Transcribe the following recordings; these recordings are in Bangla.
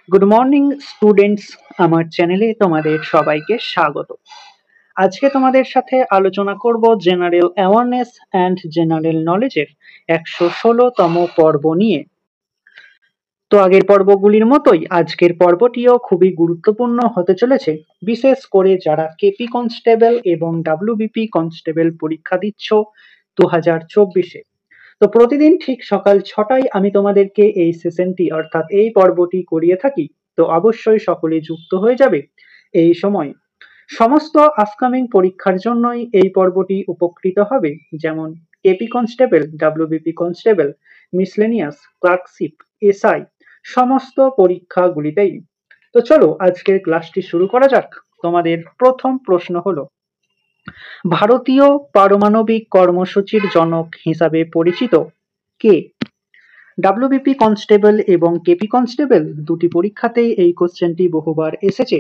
গুড মর্নিং স্টুডেন্টস, আমার চ্যানেলে তোমাদের সবাইকে স্বাগত। আজকে তোমাদের সাথে আলোচনা করব জেনারেল অ্যাওয়ারনেস অ্যান্ড জেনারেল নলেজের 116তম পর্ব নিয়ে। তো আগের পর্বগুলির মতোই আজকের পর্বটিও খুবই গুরুত্বপূর্ণ হতে চলেছে, বিশেষ করে যারা কেপি কনস্টেবল এবং ডাব্লিউবিপি কনস্টেবল পরীক্ষা দিচ্ছ 2024-এ। তো প্রতিদিন ঠিক সকাল 6টায় আমি তোমাদেরকে এই সেশনটি অর্থাৎ এই পর্বটি করিয়ে থাকি। তো অবশ্যই সকলে যুক্ত হয়ে যাবে এই সময়। সমস্ত আপকামিং পরীক্ষার জন্যই এই পর্বটি উপকৃত হবে, যেমন KP constable, WBP constable, miscellaneous, clerkship, SI সমস্ত পরীক্ষাগুলিতেই। তো চলো আজকের ক্লাসটি শুরু করা যাক। তোমাদের প্রথম প্রশ্ন হলো, ভারতীয় পারমাণবিক কর্মসূচির জনক হিসাবে পরিচিত কে? ডাব্লিউবিপি কনস্টেবল এবং কেপি কনস্টেবল দুটি পরীক্ষাতেই এই কোশ্চেনটি বহুবার এসেছে।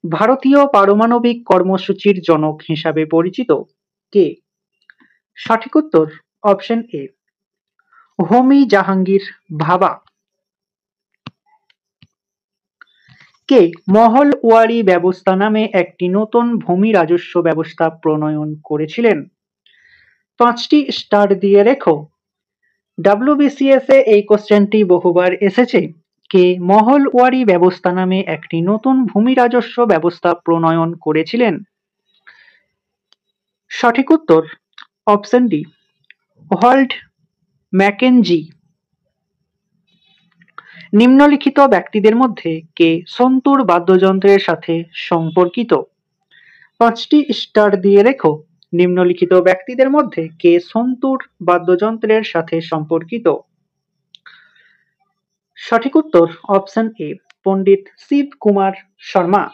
ভারতীয় পারমাণবিক কর্মসূচির জনক হিসাবে পরিচিত কে? সঠিক উত্তর অপশন এ, হোমি জাহাঙ্গীর ভাবা। কে মহলওয়ারি ব্যবস্থা নামে একটি নতুন ভূমি রাজস্ব ব্যবস্থা প্রণয়ন করেছিলেন? 5টি স্টার দিয়ে রেখো। ডাব্লিউবিসিএস এ এই কোশ্চেনটি বহুবার এসেছে। কে মহলওয়ারি ব্যবস্থা নামে একটি নতুন ভূমি রাজস্ব ব্যবস্থা প্রণয়ন করেছিলেন? সঠিক উত্তর অপশন ডি, ওয়াল্ড ম্যাকেনজি। নিম্নলিখিত ব্যক্তিদের মধ্যে কে সন্তুর বাদ্যযন্ত্রের সাথে সম্পর্কিত? 5টি স্টার দিয়ে রেখো। নিম্নলিখিত ব্যক্তিদের মধ্যে কে সন্তুর বাদ্যযন্ত্রের সাথে সম্পর্কিত? সঠিক উত্তর অপশন এ, পণ্ডিত শিব কুমার শর্মা।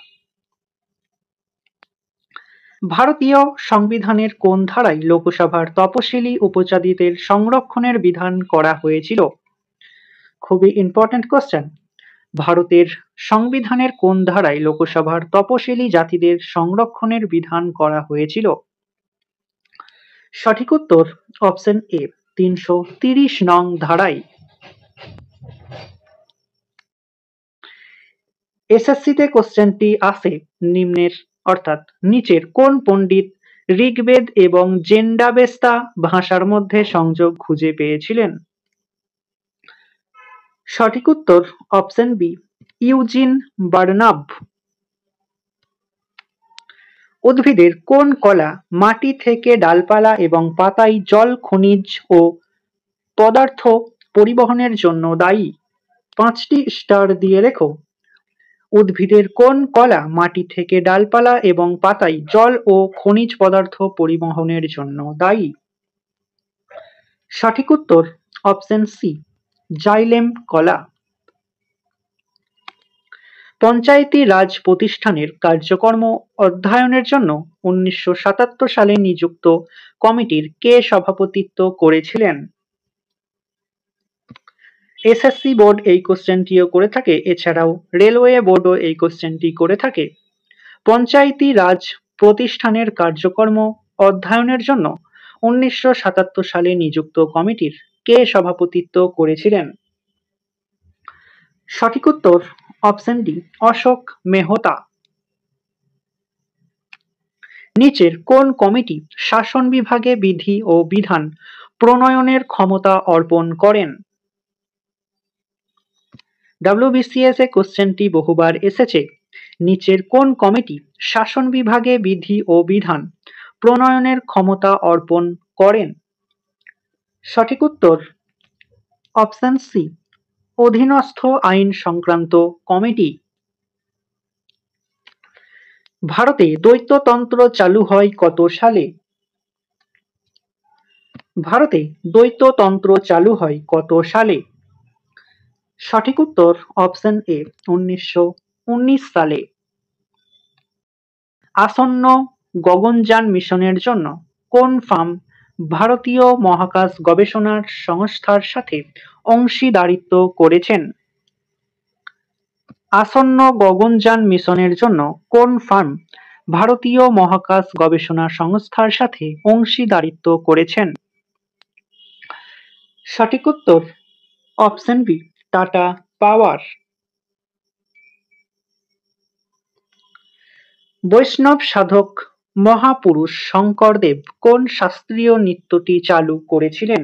ভারতীয় সংবিধানের কোন ধারায় লোকসভার তপশিলি উপজাতিদের সংরক্ষণের বিধান করা হয়েছিল? খুবই ইম্পর্টেন্ট কোশ্চেন। ভারতের সংবিধানের কোন ধারায় লোকসভার তপশিলি জাতিদের সংরক্ষণের বিধান করা হয়েছিল? সঠিক উত্তর অপশন এ, 330 নং ধারায়। এসএসসিতে কোশ্চেনটি আসে নিম্নের অর্থাৎ নিচের কোন পণ্ডিত ঋগ্বেদ এবং জেন্ডাবেস্তা ভাষার মধ্যে সংযোগ খুঁজে পেয়েছিলেন? সঠিক উত্তর অপশন বি, ইউজিন বার্নাব। উদ্ভিদের কোন কলা মাটি থেকে ডালপালা এবং পাতায় জল, খনিজ ও পদার্থ পরিবহনের জন্য দায়ী? 5টি স্টার দিয়ে রেখো। উদ্ভিদের কোন কলা মাটি থেকে ডালপালা এবং পাতায় জল ও খনিজ পদার্থ পরিবহনের জন্য দায়ী? সঠিক উত্তর অপশন সি, জাইলেম কলা। পঞ্চায়েতি রাজ প্রতিষ্ঠানের কার্যক্রম অধ্যয়নের জন্য 1977 সালে নিযুক্ত কমিটির কে সভাপতিত্ব করেছিলেন? এসএসসি বোর্ড এই কোশ্চেনটিও করে থাকে, এছাড়াও রেলওয়ে বোর্ডও এই কোশ্চেনটি করে থাকে। পঞ্চায়েতি রাজ প্রতিষ্ঠানের কার্যক্রম অধ্যয়নের জন্য 1977 সালে নিযুক্ত কমিটির কে সভাপতিত্ব করেছিলেন? সঠিক উত্তর অপশন ডি, অশোক মেহতা। নিচের কোন কমিটি শাসন বিভাগে বিধি ও বিধান প্রণয়নের ক্ষমতা অর্পণ করেন? ডাব্লিউবিসিএস এ কোশ্চেনটি বহুবার এসেছে। নিচের কোন কমিটি শাসন বিভাগে বিধি ও বিধান প্রণয়নের ক্ষমতা অর্পণ করেন? সঠিক উত্তর অপশন সি, অধীনস্থ আইন সংক্রান্ত কমিটি। ভারতে দ্বৈততন্ত্র চালু হয় কত সালে? ভারতে দ্বৈততন্ত্র চালু হয় কত সালে? সঠিক উত্তর অপশন এ, 1919 সালে। আসন্ন গগনযান মিশনের জন্য কোন ফার্ম ভারতীয় মহাকাশ গবেষণা সংস্থার সাথে অংশীদারিত্ব করেছেন? আসন্ন গগনযান মিশনের জন্য কোন ফার্ম ভারতীয় মহাকাশ গবেষণা সংস্থার সাথে অংশীদারিত্ব করেছেন? সঠিক উত্তর অপশন বি, টাটা পাওয়ার। বৈষ্ণব সাধক মহাপুরুষ শঙ্করদেব কোন শাস্ত্রীয় নৃত্যটি চালু করেছিলেন?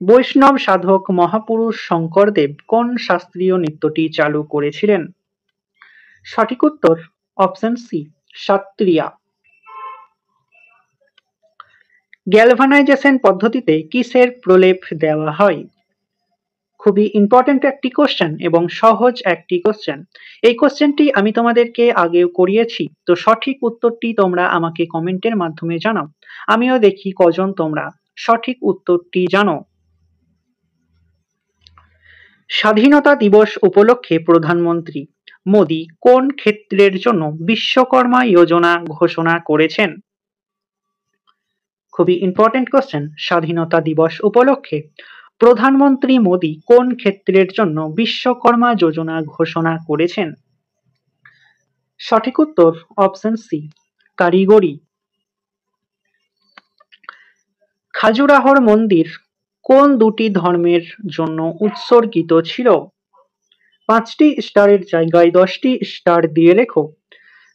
বৈষ্ণব সাধক মহাপুরুষ শঙ্করদেব কোন শাস্ত্রীয় নৃত্যটি চালু করেছিলেন? সঠিক উত্তর অপশন সি, সত্রিয়া। গ্যালভানাইজেশন পদ্ধতিতে কিসের প্রলেপ দেওয়া হয়? খুবই ইম্পর্টেন্ট একটি কোশ্চেন এবং সহজ একটি কোশ্চেন। এই কোশ্চেনটি আমি তোমাদেরকে আগেও করিয়েছি, তো সঠিক উত্তরটি তোমরা আমাকে কমেন্টের মাধ্যমে জানাও। আমিও দেখি কজন তোমরা সঠিক উত্তরটি জানো। স্বাধীনতা দিবস উপলক্ষে প্রধানমন্ত্রী মোদী কোন ক্ষেত্রের জন্য বিশ্বকর্মা যোজনা ঘোষণা করেছেন? খুবই ইম্পর্টেন্ট কোশ্চেন। স্বাধীনতা দিবস উপলক্ষে প্রধানমন্ত্রী মোদী কোন ক্ষেত্রের জন্য বিশ্বকর্মা যোজনা ঘোষণা করেছেন? সঠিক উত্তর অপশন সি, কারিগরি। খাজুরাহোর মন্দির কোন দুটি ধর্মের জন্য উৎসর্গিত ছিল? 5টি স্টারের জায়গায় 10টি স্টার দিয়ে লেখো।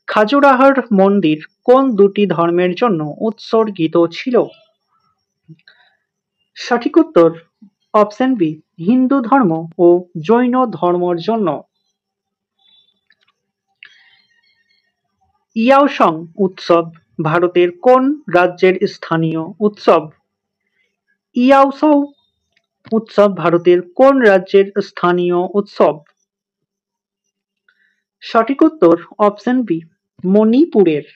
খাজুরাহোর মন্দির কোন দুটি ধর্মের জন্য উৎসর্গিত ছিল? সঠিক উত্তর অপশন বি, হিন্দু ধর্ম ও জৈন ধর্মের জন্য। ইয়াওসং উৎসব ভারতের কোন রাজ্যের স্থানীয় উৎসব? ইয়াওসং উৎসব ভারতের কোন রাজ্যের স্থানীয় উৎসব? সঠিক উত্তর অপশন বি, মণিপুরের।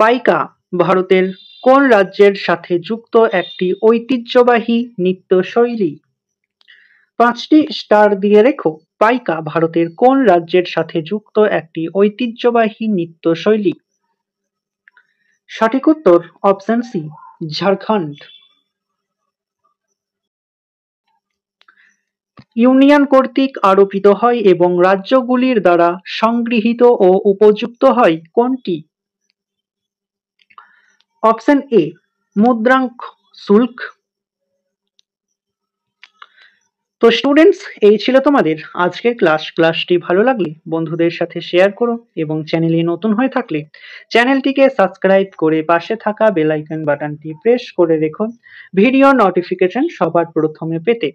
পাইকা ভারতের কোন রাজ্যের সাথে যুক্ত একটি ঐতিহ্যবাহী নৃত্যশৈলী? 5টি স্টার দিয়ে রেখো। পাইকা ভারতের কোন রাজ্যের সাথে যুক্ত একটি ঐতিহ্যবাহী নৃত্যশৈলী? সঠিক উত্তর অপশন সি, ঝাড়খণ্ড। ইউনিয়ন কর্তৃক আরোপিত হয় এবং রাজ্যগুলির দ্বারা সংগৃহীত ও উপযুক্ত হয় কোনটি? অপশন এ, মুদ্রাঙ্ক শুল্ক। তো স্টুডেন্টস, এই ছিল তোমাদের আজকের ক্লাসটি ভালো লাগলে বন্ধুদের সাথে শেয়ার করো এবং চ্যানেলে নতুন হয়ে থাকলে চ্যানেলটিকে সাবস্ক্রাইব করে পাশে থাকা বেল আইকন বাটনটি প্রেস করে রেখো ভিডিও নোটিফিকেশন সবার প্রথমে পেতে।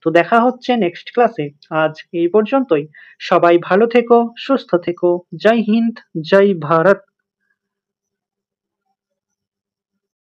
তো দেখা হচ্ছে নেক্সট ক্লাসে। আজ এই পর্যন্তই। সবাই ভালো থেকো, সুস্থ থেকো। জয় হিন্দ, জয় ভারত।